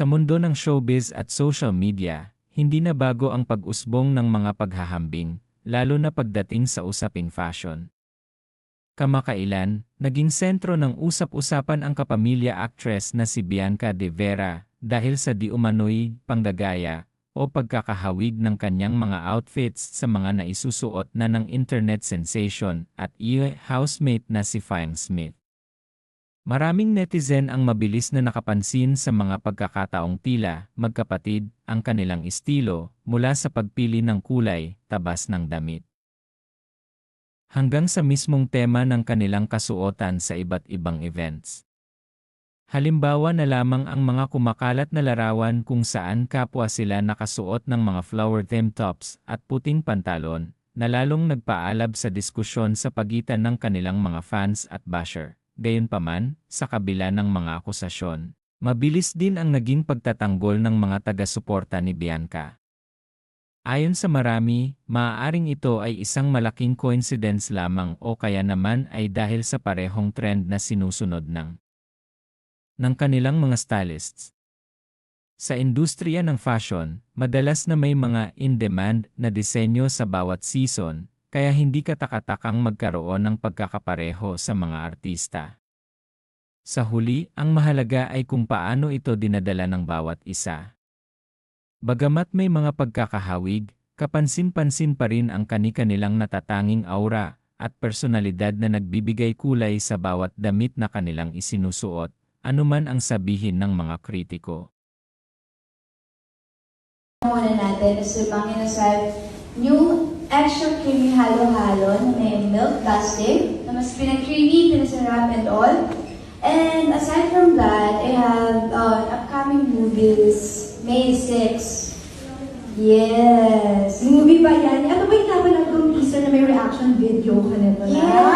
Sa mundo ng showbiz at social media, hindi na bago ang pag-usbong ng mga paghahambing, lalo na pagdating sa usaping fashion. Kamakailan, naging sentro ng usap-usapan ang kapamilya actress na si Bianca De Vera dahil sa di umano'y panggagaya o pagkakahawig ng kanyang mga outfits sa mga naisusuot na ng internet sensation at housemate na si Fyne Smith. Maraming netizen ang mabilis na nakapansin sa mga pagkakataong tila magkapatid ang kanilang estilo mula sa pagpili ng kulay, tabas ng damit, hanggang sa mismong tema ng kanilang kasuotan sa iba't ibang events. Halimbawa na lamang ang mga kumakalat na larawan kung saan kapwa sila nakasuot ng mga flower-themed tops at puting pantalon, na lalong nagpaalab sa diskusyon sa pagitan ng kanilang mga fans at basher. Gayunpaman, sa kabila ng mga akusasyon, mabilis din ang naging pagtatanggol ng mga taga-suporta ni Bianca. Ayon sa marami, maaaring ito ay isang malaking coincidence lamang o kaya naman ay dahil sa parehong trend na sinusunod ng kanilang mga stylists. Sa industriya ng fashion, madalas na may mga in-demand na disenyo sa bawat season, kaya hindi katakatakang magkaroon ng pagkakapareho sa mga artista. Sa huli, ang mahalaga ay kung paano ito dinadala ng bawat isa. Bagamat may mga pagkakahawig, kapansin-pansin pa rin ang kani-kanilang natatanging aura at personalidad na nagbibigay kulay sa bawat damit na kanilang isinusuot, anuman ang sabihin ng mga kritiko. Muna natin is yung inasal new extra creamy halo-halo na may milk dusting, na mas pinag-creamy, pinasarap and all. And aside from that, I have upcoming movies, May 6. Yes! Movie ba yan? Ano ba yung napanood kong teaser na may reaction video ka nito na? Yeah!